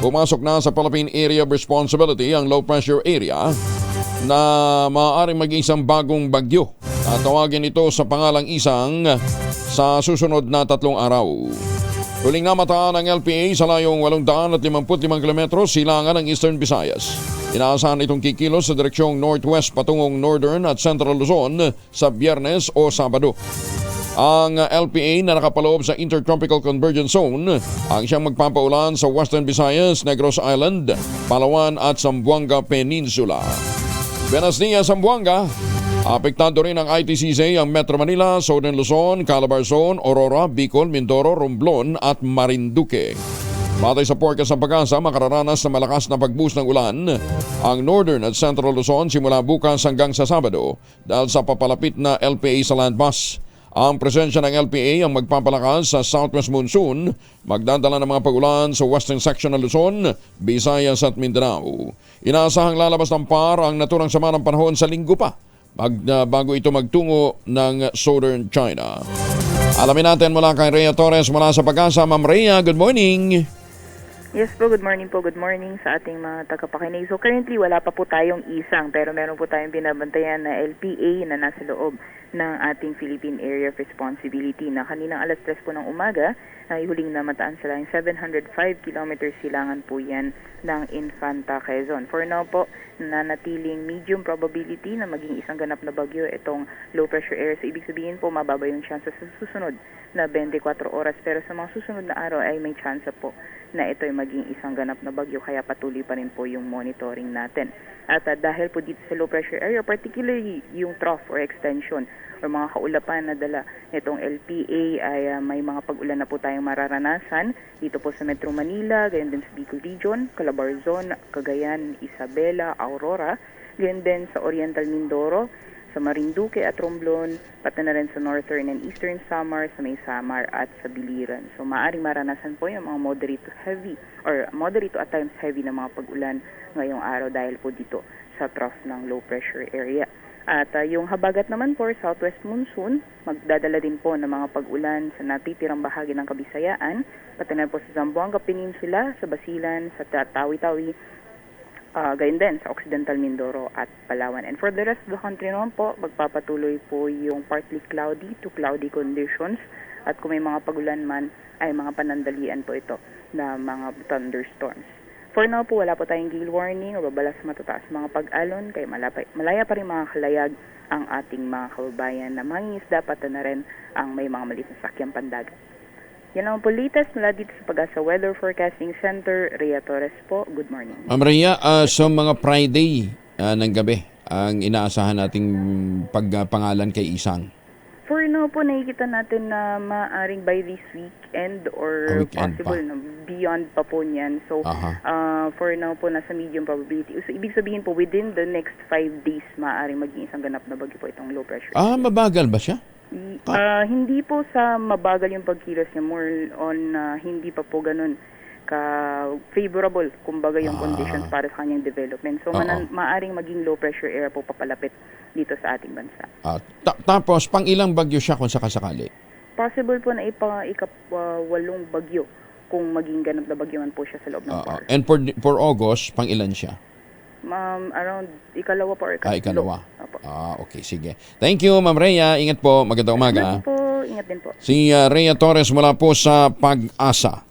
Pumasok na sa Philippine Area of Responsibility ang low pressure area na maaaring maging isang bagong bagyo. Tatawagin ito sa pangalang Isang sa susunod na 3 araw. Huling namataan ng LPA sa layong 855 km silangan ng Eastern Visayas. Inaasahan itong kikilos sa direksyong northwest patungong northern at central Luzon sa Biyernes o Sabado. Ang LPA na nakapaloob sa Intertropical Convergence Zone ang siyang magpapaulan sa Western Visayas, Negros Island, Palawan at Zamboanga Peninsula. Buenos dias, Zamboanga! Apektado rin ng ITCZ ang Metro Manila, Southern Luzon, Calabarzon, Aurora, Bicol, Mindoro, Romblon at Marinduque. Batay sa forecast ng Pag-asa, makararanas na malakas na pagbuhos ng ulan ang Northern at Central Luzon simula bukas hanggang sa Sabado dahil sa papalapit na LPA sa landmass. Ang presensya ng LPA ang magpapalakas sa southwest monsoon, magdadala ng mga pag-ulan sa western section ng Luzon, Visayas at Mindanao. Inaasahang lalabas ng PAR ang naturang sama ng panahon sa linggo pa, bago ito magtungo ng southern China. Alamin natin mula kay Rhea Torres mula sa Pag-asa. Ma'am Rhea, good morning! Yes po, good morning po. Good morning sa ating mga tagapakinig. So currently wala pa po tayong isang pero meron po tayong binabantayan na LPA na nasa loob ng ating Philippine Area of Responsibility na kaninang alas 3 po ng umaga ay huling namataan sa layong 705 kilometers silangan po yan ng Infanta, Quezon. For now po, nanatiling medium probability na maging isang ganap na bagyo itong low pressure area. So ibig sabihin po mababa yung chance sa susunod na 24 oras pero sa mga susunod na araw ay may chance po na ito ay maging isang ganap na bagyo kaya patuloy pa rin po yung monitoring natin. At dahil po dito sa low pressure area, particularly yung trough or extension or mga kaulapan na dala nitong LPA ay may mga pag-ulan na po tayong mararanasan dito po sa Metro Manila, gayon din sa Bicol Region, Calabarzon, Cagayan, Isabela, Aurora, gayon din sa Oriental Mindoro, sa Marinduque at Romblon, pati na rin sa Northern and Eastern Samar, sa May Samar at sa Biliran. So maaring maranasan po yung mga moderate to heavy or moderate to at times heavy na mga pag-ulan ngayong araw dahil po dito sa trough ng low pressure area. At yung habagat naman po, southwest monsoon, magdadala din po ng mga pag-ulan sa natitirang bahagi ng Kabisayaan, pati na po sa Zamboanga Peninsula, sa Basilan, sa Tawi-Tawi, gayon din sa Occidental Mindoro at Palawan. And for the rest of the country naman po, magpapatuloy po yung partly cloudy to cloudy conditions at kung may mga pagulan man ay mga panandalian po ito na mga thunderstorms. For now po, wala po tayong gale warning o babala sa matataas mga pag-alon kaya malaya pa rin mga kalayag ang ating mga kababayan na mangingisda pati na rin ang may mga maliit na sakyang pandagat. Yan naman po latest mula dito sa Pag-asa Weather Forecasting Center. Rhea Torres po, good morning. Ma'am Rhea, sa mga Friday ng gabi, ang inaasahan nating pagpangalan kay Isang? For now po, nakikita natin na maaring by this weekend or Weekend possible pa. na beyond pa po niyan. So, for now po, nasa medium probability. So, ibig sabihin po, within the next 5 days, maaring maging isang ganap na bagyo po itong low pressure. Mabagal ba siya? Hindi po sa mabagal yung pagkilos niya, more on hindi pa po ganun ka-favorable, kumbaga yung conditions para sa kanyang development. So, maaring maging low pressure area po papalapit dito sa ating bansa. Tapos, pang ilang bagyo siya kung sakasakali? Possible po na ika-8 bagyo kung maging ganap na bagyoan po siya sa loob ng PAR. And for August, pang ilan siya? Around ikalawa po or ikalawa. Okay, sige. Thank you, Ma'am Rhea. Ingat po. Magandang umaga. Ingat po. Ingat din po. Si Rhea Torres mula po sa Pag-asa.